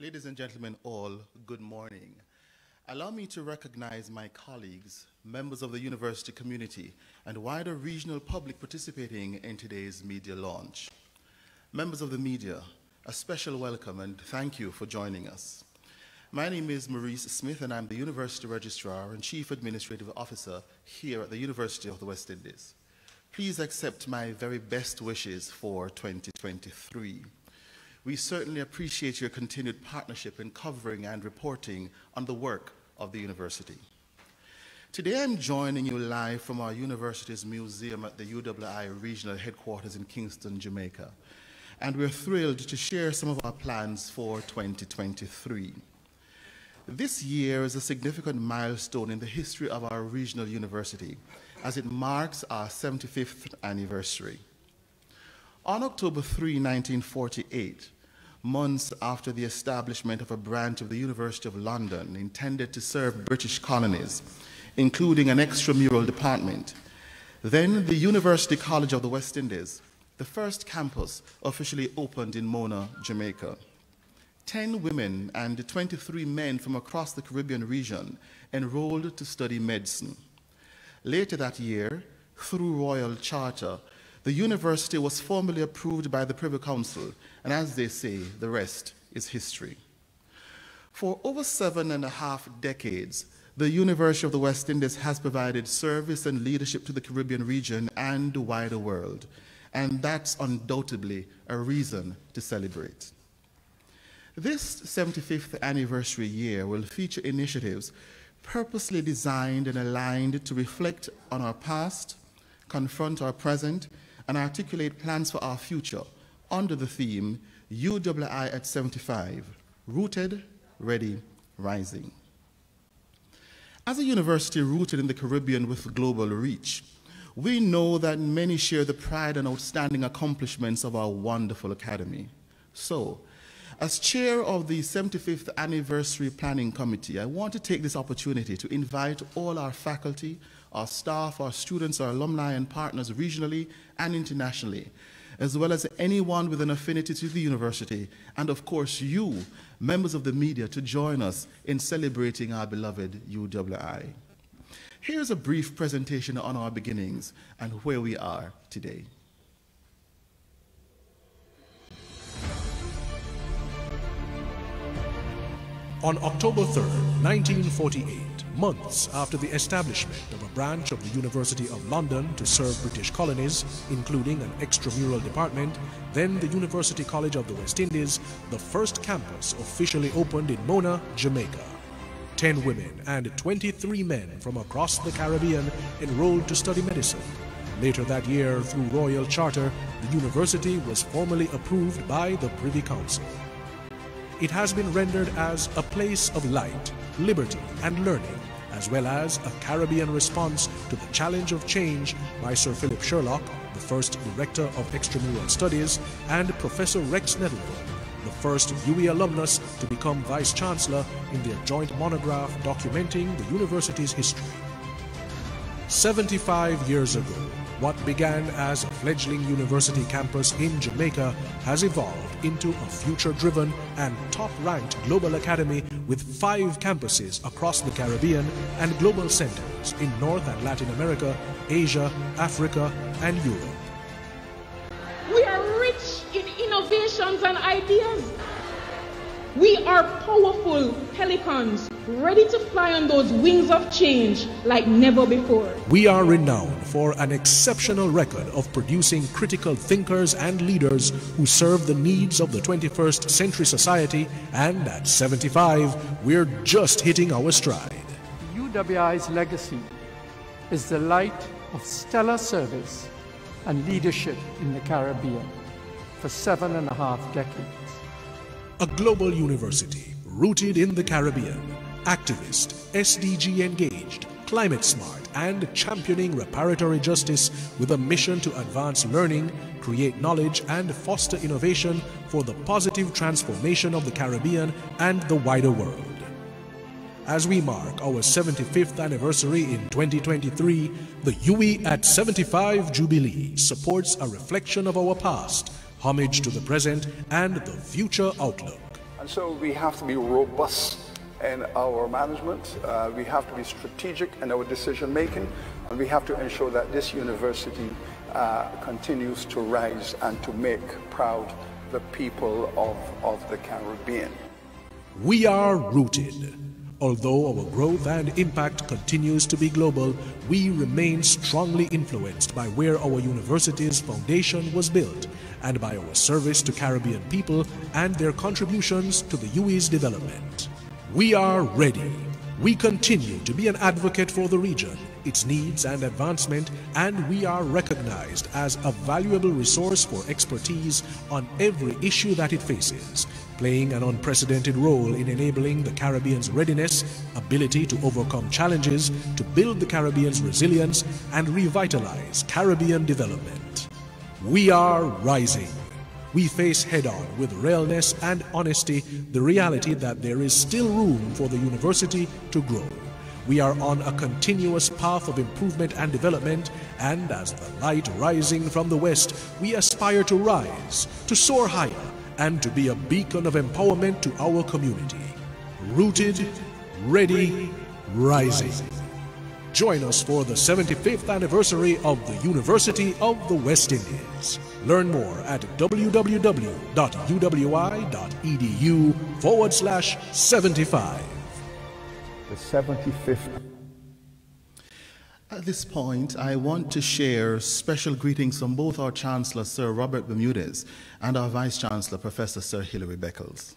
Ladies and gentlemen all, good morning. Allow me to recognize my colleagues, members of the university community, and wider regional public participating in today's media launch. Members of the media, a special welcome and thank you for joining us. My name is Maurice Smith and I'm the University Registrar and Chief Administrative Officer here at the University of the West Indies. Please accept my very best wishes for 2023. We certainly appreciate your continued partnership in covering and reporting on the work of the university. Today I'm joining you live from our university's museum at the UWI regional headquarters in Kingston, Jamaica. And we're thrilled to share some of our plans for 2023. This year is a significant milestone in the history of our regional university as it marks our 75th anniversary. On October 3, 1948, months after the establishment of a branch of the University of London intended to serve British colonies, including an extramural department, then the University College of the West Indies, the first campus, officially opened in Mona, Jamaica. 10 women and 23 men from across the Caribbean region enrolled to study medicine. Later that year, through Royal Charter, the university was formally approved by the Privy Council, and as they say, the rest is history. For over 7.5 decades, the University of the West Indies has provided service and leadership to the Caribbean region and the wider world, and that's undoubtedly a reason to celebrate. This 75th anniversary year will feature initiatives purposely designed and aligned to reflect on our past, confront our present, and articulate plans for our future under the theme UWI at 75, Rooted, Ready, Rising. As a university rooted in the Caribbean with global reach, we know that many share the pride and outstanding accomplishments of our wonderful academy. So, as chair of the 75th Anniversary Planning Committee, I want to take this opportunity to invite all our faculty, our staff, our students, our alumni and partners regionally and internationally, as well as anyone with an affinity to the university, and of course you, members of the media, to join us in celebrating our beloved UWI. Here's a brief presentation on our beginnings and where we are today. On October 3, 1948, months after the establishment of a branch of the University of London to serve British colonies, including an extramural department, then the University College of the West Indies, the first campus officially opened in Mona, Jamaica. 10 women and 23 men from across the Caribbean enrolled to study medicine. Later that year, through Royal Charter, the university was formally approved by the Privy Council. It has been rendered as a place of light, liberty, and learning, as well as a Caribbean response to the challenge of change by Sir Philip Sherlock, the first Director of Extramural Studies, and Professor Rex Nettleton, the first UWI alumnus to become Vice-Chancellor in their joint monograph documenting the university's history. 75 years ago, what began as a fledgling university campus in Jamaica has evolved into a future-driven and top-ranked global academy with 5 campuses across the Caribbean and global centers in North and Latin America, Asia, Africa, and Europe. We are rich in innovations and ideas. We are powerful pelicans, ready to fly on those wings of change like never before. We are renowned for an exceptional record of producing critical thinkers and leaders who serve the needs of the 21st century society, and at 75, we're just hitting our stride. UWI's legacy is the light of stellar service and leadership in the Caribbean for 7.5 decades. A global university rooted in the Caribbean, activist, SDG engaged, climate smart, and championing reparatory justice with a mission to advance learning, create knowledge, and foster innovation for the positive transformation of the Caribbean and the wider world. As we mark our 75th anniversary in 2023, the UWI at 75 Jubilee supports a reflection of our past, homage to the present, and the future outlook. And so we have to be robust in our management, we have to be strategic in our decision making, and we have to ensure that this university continues to rise and to make proud the people of the Caribbean. We are rooted. Although our growth and impact continues to be global, we remain strongly influenced by where our university's foundation was built and by our service to Caribbean people and their contributions to the UWI's development. We are ready. We continue to be an advocate for the region, its needs and advancement, and we are recognized as a valuable resource for expertise on every issue that it faces, playing an unprecedented role in enabling the Caribbean's readiness, ability to overcome challenges, to build the Caribbean's resilience, and revitalize Caribbean development. We are rising. We face head-on with realness and honesty the reality that there is still room for the university to grow. We are on a continuous path of improvement and development, and as the light rising from the west, we aspire to rise, to soar higher, and to be a beacon of empowerment to our community. Rooted, ready, rising. Join us for the 75th anniversary of the University of the West Indies. Learn more at www.uwi.edu/75. The 75th. At this point, I want to share special greetings from both our Chancellor, Sir Robert Bermudez, and our Vice Chancellor, Professor Sir Hilary Beckles.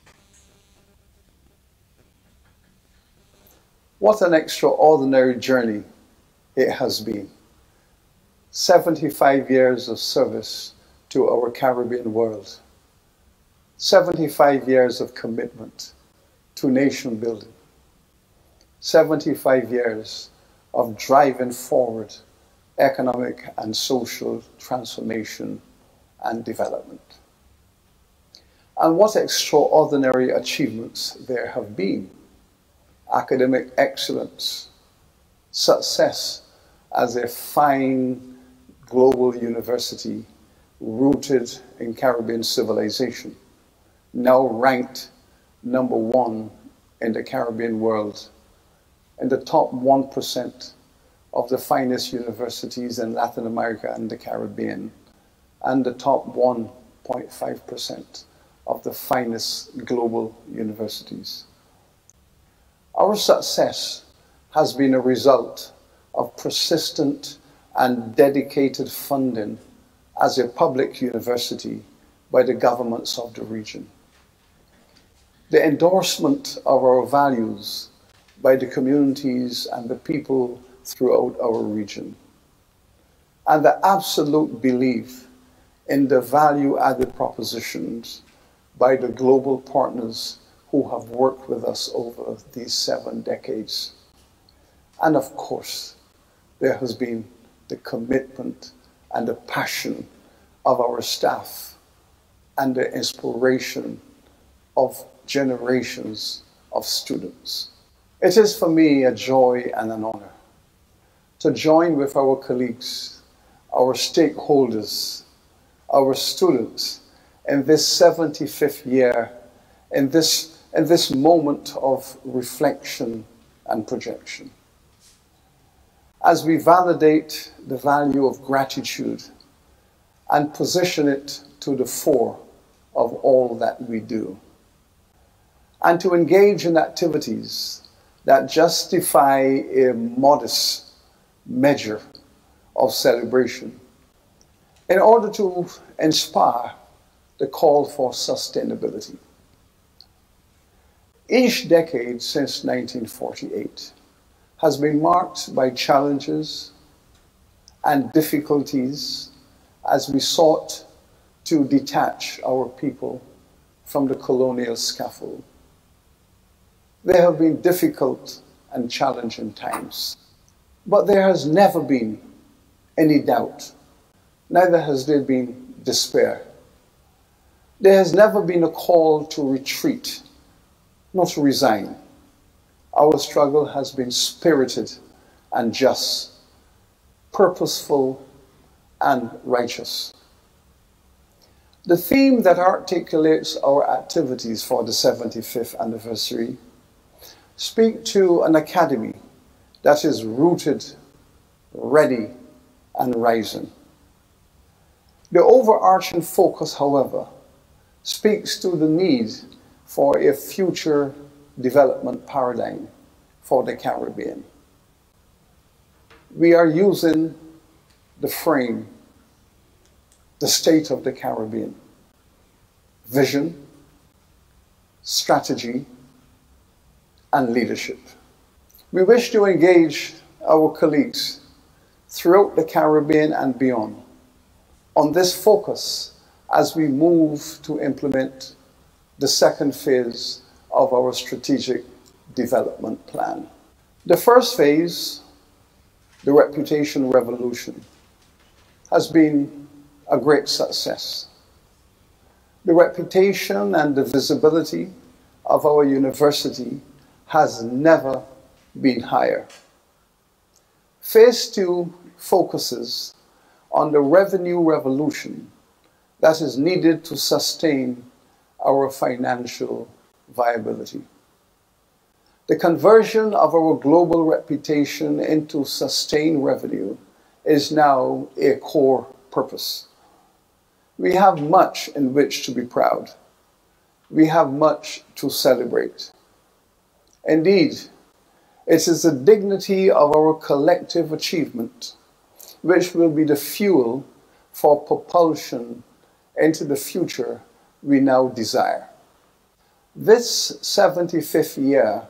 What an extraordinary journey it has been. 75 years of service to our Caribbean world. 75 years of commitment to nation building. 75 years of driving forward economic and social transformation and development. And what extraordinary achievements there have been. Academic excellence, success as a fine global university rooted in Caribbean civilization, now ranked #1 in the Caribbean world, in the top 1% of the finest universities in Latin America and the Caribbean, and the top 1.5% of the finest global universities. Our success has been a result of persistent and dedicated funding as a public university by the governments of the region. The endorsement of our values by the communities and the people throughout our region, and the absolute belief in the value-added propositions by the global partners who have worked with us over these 7 decades. And of course, there has been the commitment and the passion of our staff and the inspiration of generations of students. It is for me a joy and an honor to join with our colleagues, our stakeholders, our students in this 75th year, in this moment of reflection and projection. As we validate the value of gratitude and position it to the fore of all that we do, and to engage in activities that justify a modest measure of celebration in order to inspire the call for sustainability. Each decade since 1948 has been marked by challenges and difficulties as we sought to detach our people from the colonial scaffold. There have been difficult and challenging times, but there has never been any doubt, neither has there been despair. There has never been a call to retreat, not to resign. Our struggle has been spirited and just, purposeful and righteous. The theme that articulates our activities for the 75th anniversary speak to an academy that is rooted, ready, and rising. The overarching focus, however, speaks to the need for a future development paradigm for the Caribbean. We are using the frame, the state of the Caribbean, vision, strategy, and leadership. We wish to engage our colleagues throughout the Caribbean and beyond on this focus as we move to implement the second phase of our strategic development plan. The first phase, the reputation revolution, has been a great success. The reputation and the visibility of our university has never been higher. Phase 2 focuses on the revenue revolution that is needed to sustain our financial viability. The conversion of our global reputation into sustained revenue is now a core purpose. We have much in which to be proud. We have much to celebrate. Indeed, it is the dignity of our collective achievement which will be the fuel for propulsion into the future we now desire. This 75th year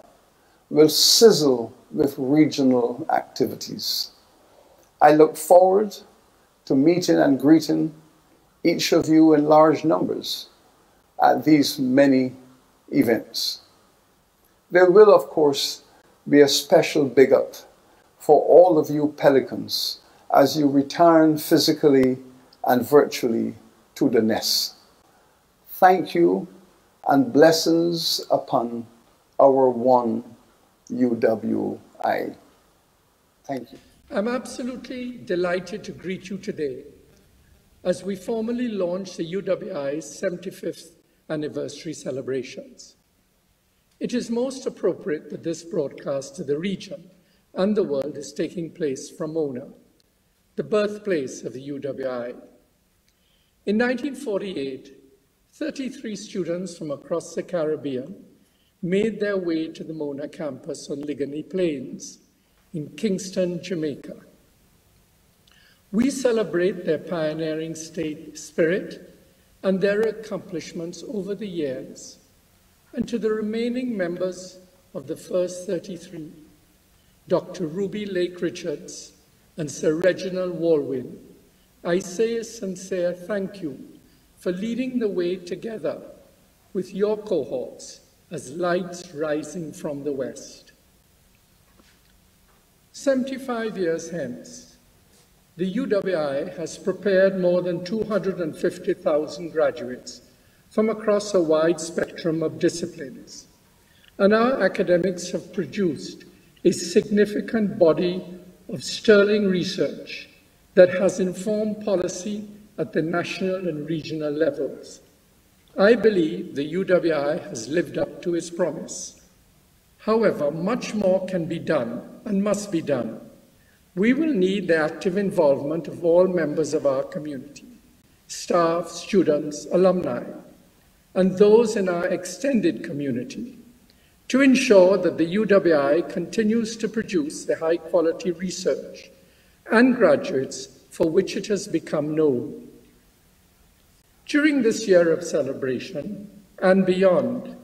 will sizzle with regional activities. I look forward to meeting and greeting each of you in large numbers at these many events. There will, of course, be a special big up for all of you Pelicans as you return physically and virtually to the nest. Thank you and blessings upon our one UWI. Thank you. I'm absolutely delighted to greet you today as we formally launch the UWI's 75th anniversary celebrations. It is most appropriate that this broadcast to the region and the world is taking place from Mona, the birthplace of the UWI. In 1948, 33 students from across the Caribbean made their way to the Mona campus on Ligonier Plains in Kingston, Jamaica. We celebrate their pioneering state spirit and their accomplishments over the years. And to the remaining members of the first 33, Dr. Ruby Lake Richards and Sir Reginald Walwyn, I say a sincere thank you for leading the way together with your cohorts as lights rising from the west. 75 years hence, the UWI has prepared more than 250,000 graduates from across a wide spectrum of disciplines, and our academics have produced a significant body of sterling research that has informed policy at the national and regional levels. I believe the UWI has lived up to its promise. However, much more can be done and must be done. We will need the active involvement of all members of our community, staff, students, alumni, and those in our extended community to ensure that the UWI continues to produce the high-quality research and graduates for which it has become known. During this year of celebration and beyond,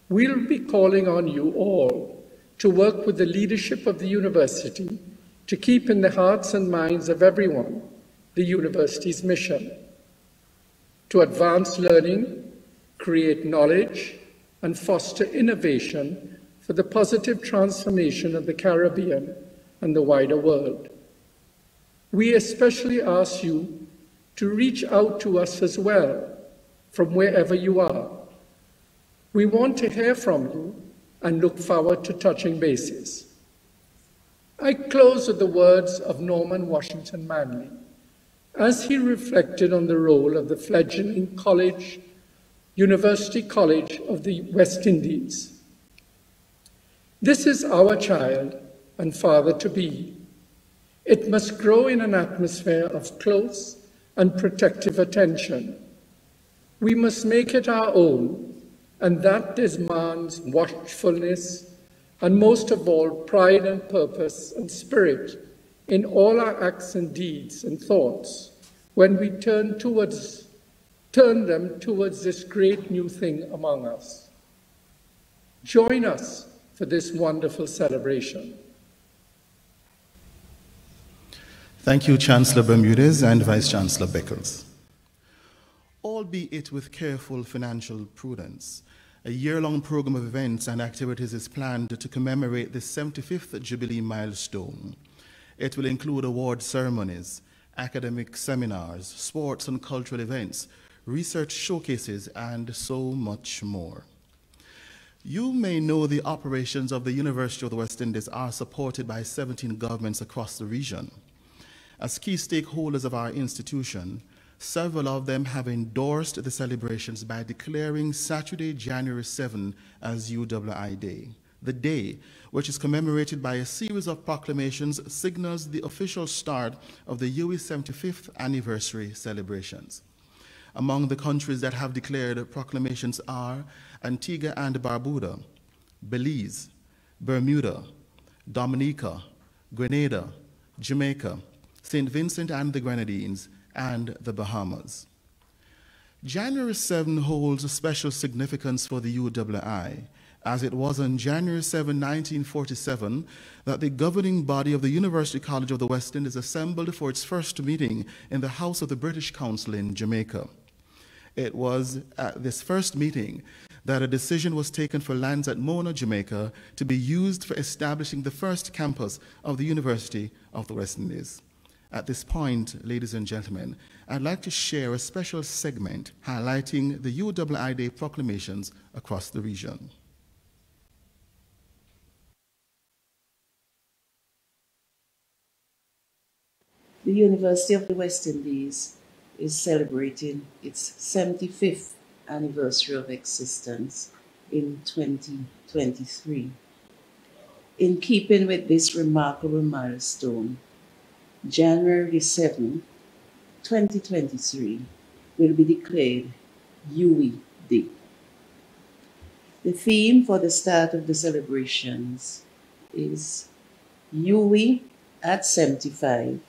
we'll be calling on you all to work with the leadership of the university to keep in the hearts and minds of everyone the university's mission: to advance learning, create knowledge, and foster innovation for the positive transformation of the Caribbean and the wider world. We especially ask you to reach out to us as well from wherever you are. We want to hear from you and look forward to touching bases. I close with the words of Norman Washington Manley, as he reflected on the role of the fledgling college, University College of the West Indies. This is our child and father-to-be. It must grow in an atmosphere of close and protective attention. We must make it our own, and that demands watchfulness and most of all, pride and purpose and spirit in all our acts and deeds and thoughts when we turn them towards this great new thing among us. Join us for this wonderful celebration. Thank you, Chancellor Bermudez and Vice Chancellor Beckles. Albeit with careful financial prudence, a year-long program of events and activities is planned to commemorate the 75th Jubilee milestone. It will include award ceremonies, academic seminars, sports and cultural events, research showcases, and so much more. You may know the operations of the University of the West Indies are supported by 17 governments across the region. As key stakeholders of our institution, several of them have endorsed the celebrations by declaring Saturday, January 7 as UWI Day. The day, which is commemorated by a series of proclamations, signals the official start of the UWI 75th anniversary celebrations. Among the countries that have declared proclamations are Antigua and Barbuda, Belize, Bermuda, Dominica, Grenada, Jamaica, St. Vincent and the Grenadines, and the Bahamas. January 7 holds a special significance for the UWI, as it was on January 7, 1947, that the governing body of the University College of the West Indies assembled for its first meeting in the House of the British Council in Jamaica. It was at this first meeting that a decision was taken for lands at Mona, Jamaica, to be used for establishing the first campus of the University of the West Indies. At this point, ladies and gentlemen, I'd like to share a special segment highlighting the UWI Day proclamations across the region. The University of the West Indies is celebrating its 75th anniversary of existence in 2023. In keeping with this remarkable milestone, January 7, 2023 will be declared UWI Day. The theme for the start of the celebrations is UWI at 75,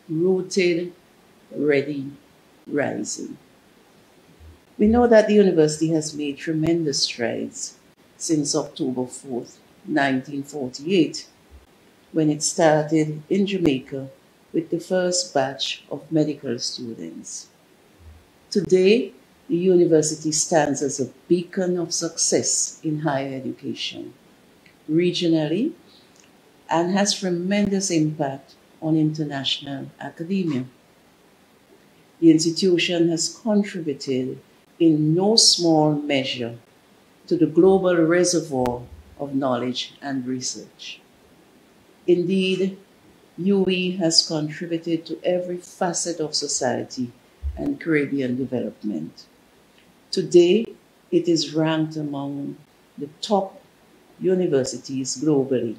rooted, ready, rising. We know that the university has made tremendous strides since October 4th, 1948, when it started in Jamaica with the first batch of medical students. Today, the university stands as a beacon of success in higher education, regionally, and has tremendous impact on international academia. The institution has contributed in no small measure to the global reservoir of knowledge and research. Indeed, UWI has contributed to every facet of society and Caribbean development. Today, it is ranked among the top universities globally.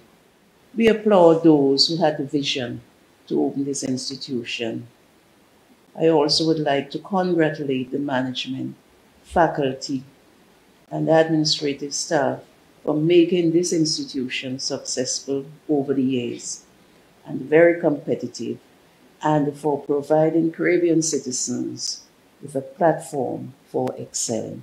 We applaud those who had the vision to open this institution. I also would like to congratulate the management, faculty, and administrative staff for making this institution successful over the years and very competitive, and for providing Caribbean citizens with a platform for excelling.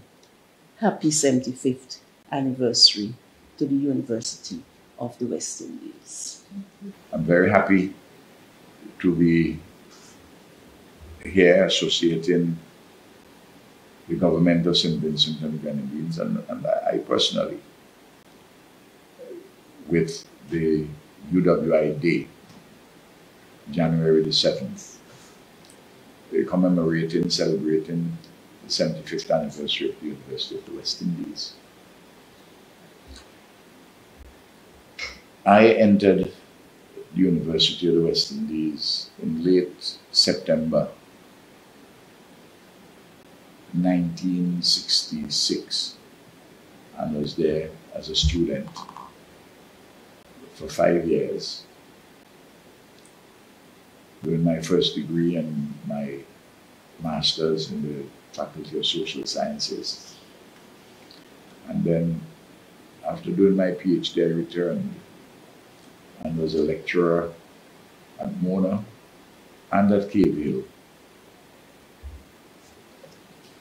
Happy 75th anniversary to the University of the West Indies. I'm very happy to be here associating the government of St. Vincent and the Grenadines, and I personally, with the UWI Day, January the 7th, commemorating, celebrating the 75th anniversary of the University of the West Indies. I entered the University of the West Indies in late September 1966 and was there as a student for 5 years, doing my first degree and my master's in the Faculty of Social Sciences. And then after doing my PhD, I returned and was a lecturer at Mona and at Cave Hill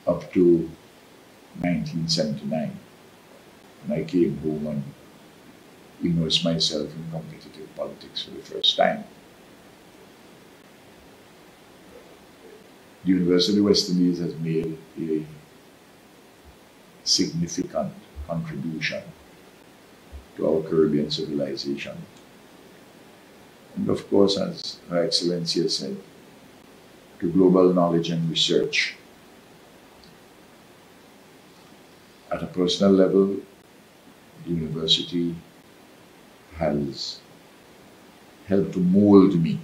up to 1979, when I came home and immersed myself in competitive politics for the first time. The University of West Indies has made a significant contribution to our Caribbean civilization. And of course, as Her Excellency has said, to global knowledge and research. At a personal level, the university has helped to mold me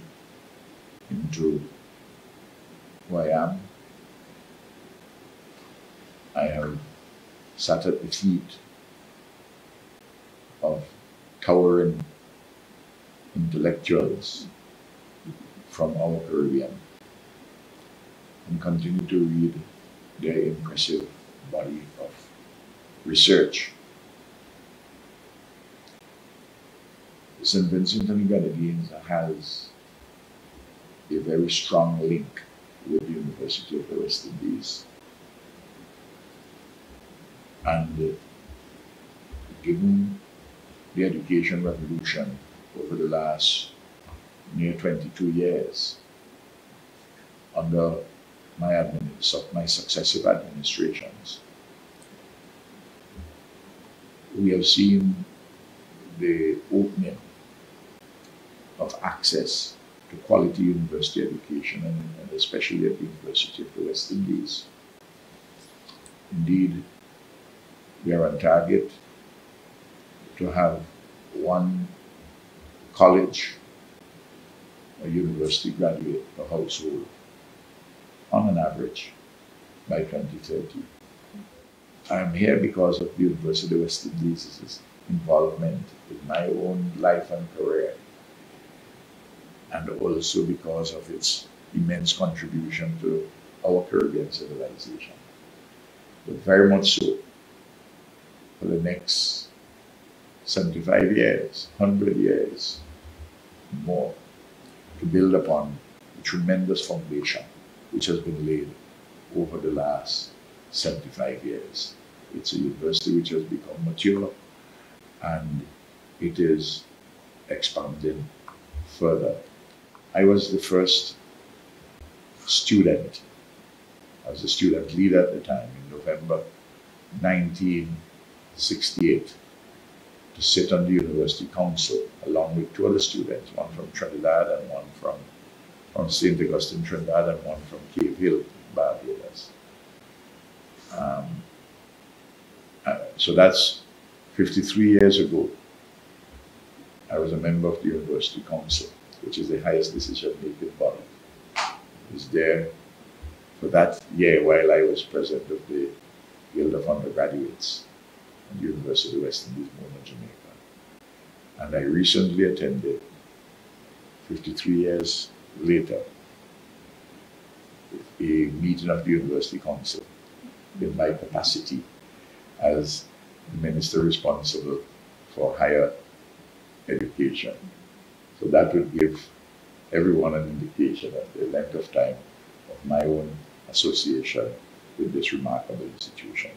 into who I am. I have sat at the feet of towering intellectuals from our Caribbean and continue to read their impressive body of research. St. Vincent and the Grenadines has a very strong link with the University of the West Indies. And given the education revolution over the last near 22 years, under my successive administrations, we have seen the opening of access to quality university education, and especially at the University of the West Indies. Indeed, we are on target to have one college or university graduate per household on an average by 2030. I am here because of the University of West Indies' involvement in my own life and career, and also because of its immense contribution to our Caribbean civilization. But very much so, for the next 75 years, 100 years, more, to build upon the tremendous foundation which has been laid over the last 75 years. It's a university which has become mature, and it is expanding further. I was the first student, I was a student leader at the time, in November 1968, to sit on the University Council along with two other students, one from Trinidad and one from St. Augustine, Trinidad, and one from Cave Hill, Barbados. So that's 53 years ago. I was a member of the University Council, which is the highest decision-making body. I was there for that year while I was president of the Guild of Undergraduates at the University of West Indies, Mona, Jamaica. And I recently attended, 53 years later, a meeting of the University Council in my capacity as the minister responsible for higher education. So that would give everyone an indication of the length of time of my own association with this remarkable institution.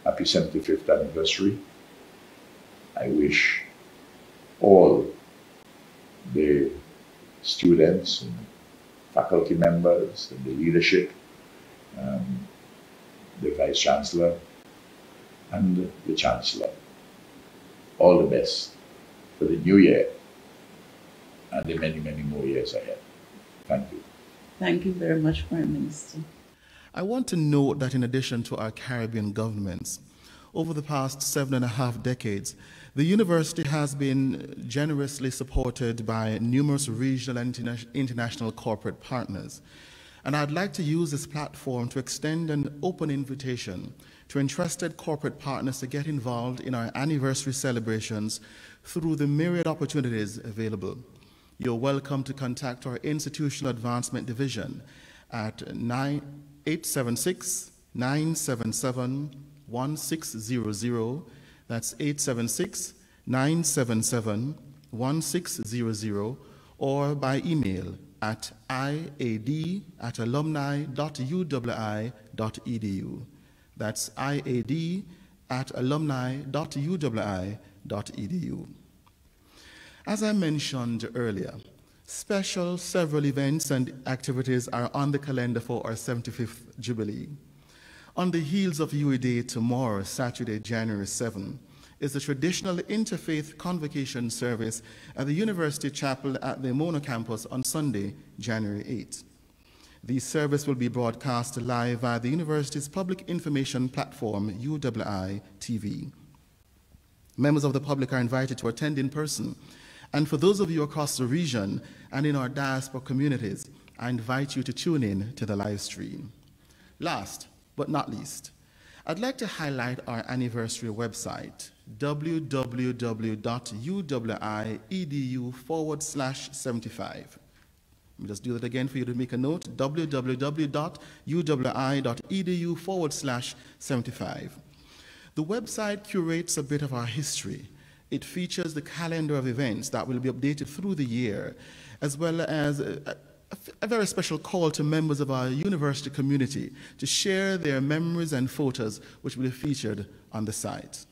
Happy 75th anniversary. I wish all the students and faculty members and the leadership, the Vice Chancellor and the Chancellor, all the best for the new year and the many, many more years ahead. Thank you. Thank you very much, Prime Minister. I want to note that in addition to our Caribbean governments, over the past 7.5 decades, the university has been generously supported by numerous regional and international corporate partners. And I'd like to use this platform to extend an open invitation to interested corporate partners to get involved in our anniversary celebrations through the myriad opportunities available. You're welcome to contact our Institutional Advancement Division at 876-977-1600. That's 876-977-1600, or by email at iad@alumni.uwi.edu. That's iad@alumni.uwi.edu. As I mentioned earlier, several events and activities are on the calendar for our 75th Jubilee. On the heels of UWI Day tomorrow, Saturday, January 7, is the traditional interfaith convocation service at the University Chapel at the Mono campus on Sunday, January 8. The service will be broadcast live via the university's public information platform, UWITV. Members of the public are invited to attend in person, and for those of you across the region and in our diaspora communities, I invite you to tune in to the live stream. Last but not least, I'd like to highlight our anniversary website, www.uwi.edu/75. Let me just do that again for you to make a note, www.uwi.edu/75. The website curates a bit of our history. It features the calendar of events that will be updated through the year, as well as a very special call to members of our university community to share their memories and photos, which will be featured on the site.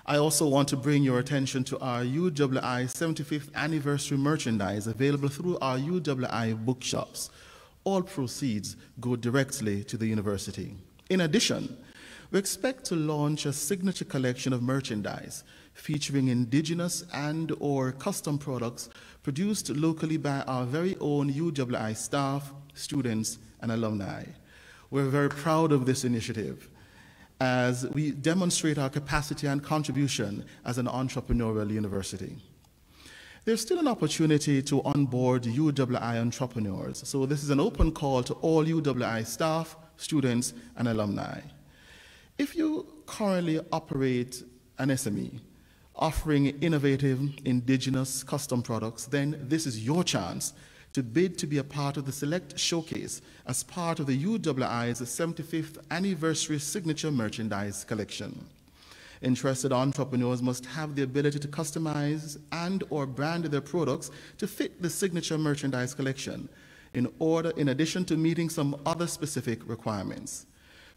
I also want to bring your attention to our UWI 75th anniversary merchandise available through our UWI bookshops. All proceeds go directly to the university. In addition, we expect to launch a signature collection of merchandise featuring indigenous and/or custom products produced locally by our very own UWI staff, students, and alumni. We're very proud of this initiative as we demonstrate our capacity and contribution as an entrepreneurial university. There's still an opportunity to onboard UWI entrepreneurs, so this is an open call to all UWI staff, students, and alumni. If you currently operate an SME offering innovative indigenous custom products, then this is your chance to bid to be a part of the select showcase as part of the UWI's 75th anniversary signature merchandise collection. Interested entrepreneurs must have the ability to customize and/or brand their products to fit the signature merchandise collection in addition to meeting some other specific requirements.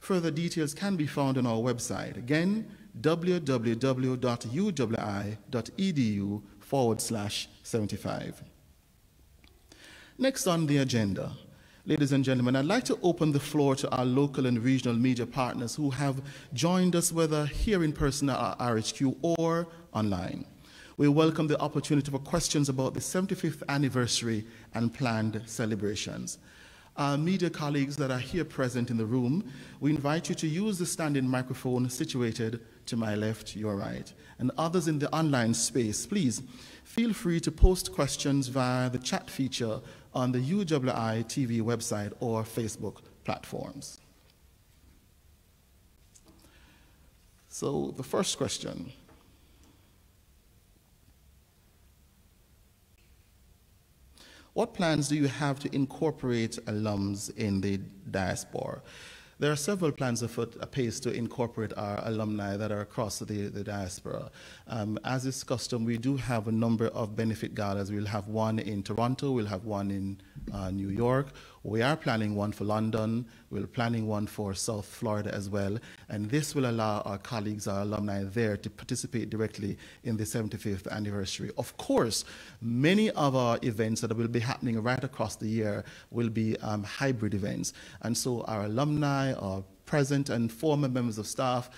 Further details can be found on our website. Again, www.uwi.edu/75. Next on the agenda, ladies and gentlemen, I'd like to open the floor to our local and regional media partners who have joined us, whether here in person at our RHQ or online. We welcome the opportunity for questions about the 75th anniversary and planned celebrations. Our media colleagues that are here present in the room, we invite you to use the standing microphone situated to my left, your right. And others in the online space, please feel free to post questions via the chat feature on the UWITV website or Facebook platforms. So the first question. What plans do you have to incorporate alums in the diaspora? There are several plans apace to incorporate our alumni that are across the diaspora. As is custom, we do have a number of benefit galas. We'll have one in Toronto, we'll have one in New York. We are planning one for London, we're planning one for South Florida as well, and this will allow our colleagues, our alumni there to participate directly in the 75th anniversary. Of course, many of our events that will be happening right across the year will be hybrid events, and so our alumni, our present and former members of staff,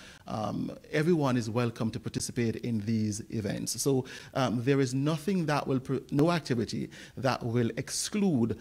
everyone is welcome to participate in these events. So there is nothing that will, no activity that will exclude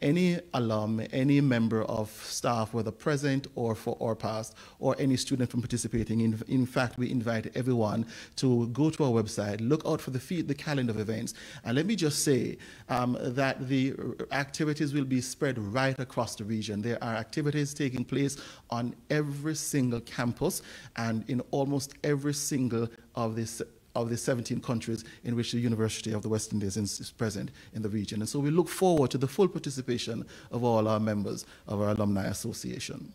any alum, any member of staff, whether present or past, or any student from participating. In fact, we invite everyone to go to our website, look out for the calendar of events, and let me just say that the activities will be spread right across the region. There are activities taking place on every single campus and in almost every single of the 17 countries in which the University of the West Indies is present in the region. And so we look forward to the full participation of all our members of our Alumni Association.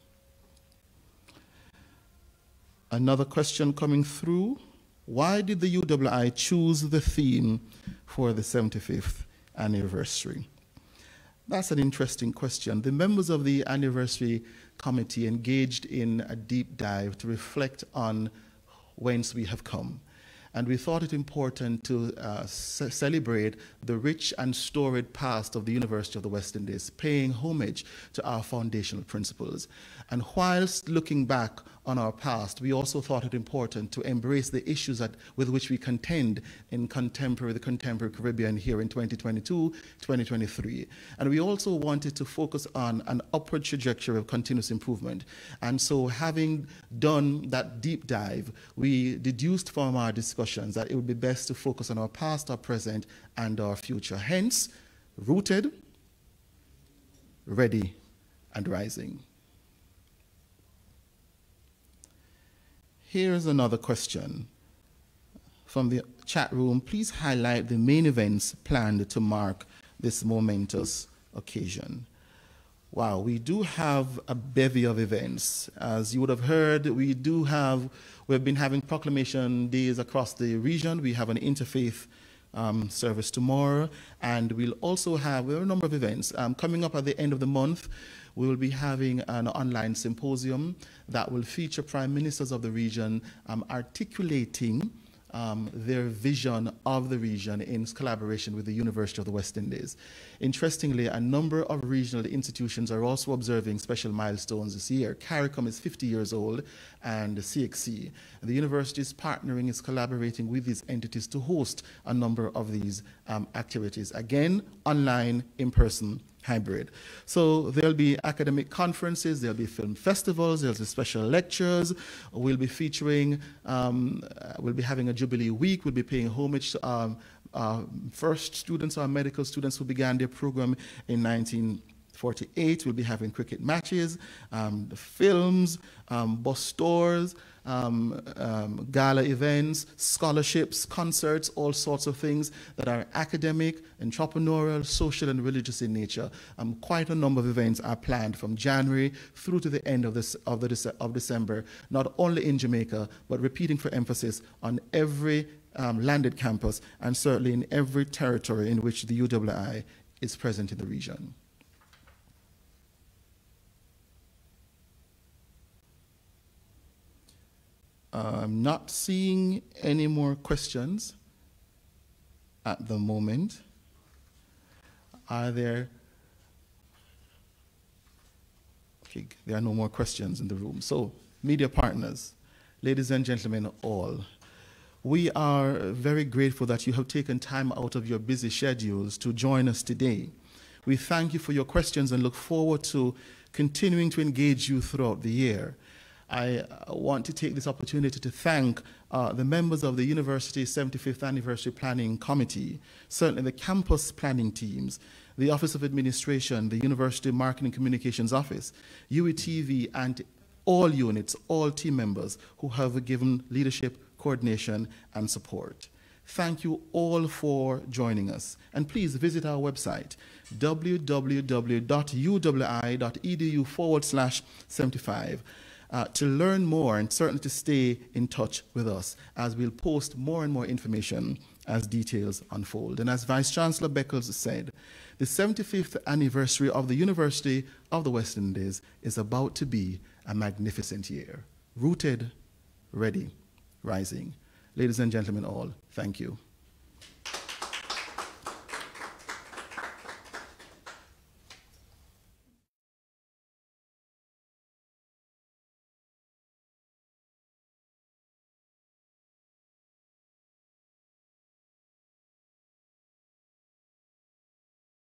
Another question coming through: why did the UWI choose the theme for the 75th anniversary? That's an interesting question. The members of the anniversary committee engaged in a deep dive to reflect on whence we have come. And we thought it important to celebrate the rich and storied past of the University of the West Indies, paying homage to our foundational principles. And whilst looking back on our past, we also thought it important to embrace the issues with which we contend in the contemporary Caribbean here in 2022, 2023. And we also wanted to focus on an upward trajectory of continuous improvement. And so having done that deep dive, we deduced from our discussions that it would be best to focus on our past, our present, and our future. Hence, rooted, ready, and rising. Here's another question from the chat room. Please highlight the main events planned to mark this momentous occasion. Wow, we do have a bevy of events. As you would have heard, we've been having proclamation days across the region. We have an interfaith service tomorrow, and we have a number of events. Coming up at the end of the month, we will be having an online symposium that will feature prime ministers of the region articulating their vision of the region in collaboration with the University of the West Indies. Interestingly, a number of regional institutions are also observing special milestones this year. CARICOM is 50 years old, and the CXC. The university is collaborating with these entities to host a number of these activities. Again, online, in person, hybrid. So there'll be academic conferences, there'll be film festivals, there'll be special lectures. We'll be featuring, we'll be having a Jubilee Week. We'll be paying homage to first students, our medical students who began their program in 1948. We'll be having cricket matches, films, bus tours, gala events, scholarships, concerts, all sorts of things that are academic, entrepreneurial, social, and religious in nature. Quite a number of events are planned from January through to the end of December, not only in Jamaica, but repeating for emphasis on every landed campus and certainly in every territory in which the UWI is present in the region. I'm not seeing any more questions at the moment. Are there? Okay, there are no more questions in the room. So, media partners, ladies and gentlemen all, we are very grateful that you have taken time out of your busy schedules to join us today. We thank you for your questions and look forward to continuing to engage you throughout the year. I want to take this opportunity to thank the members of the University's 75th Anniversary Planning Committee, certainly the campus planning teams, the Office of Administration, the University Marketing Communications Office, UWITV, and all units, all team members who have given leadership, coordination, and support. Thank you all for joining us. And please visit our website, www.uwi.edu/75. To learn more and certainly to stay in touch with us as we'll post more and more information as details unfold. And as Vice Chancellor Beckles said, the 75th anniversary of the University of the West Indies is about to be a magnificent year. Rooted, ready, rising. Ladies and gentlemen all, thank you.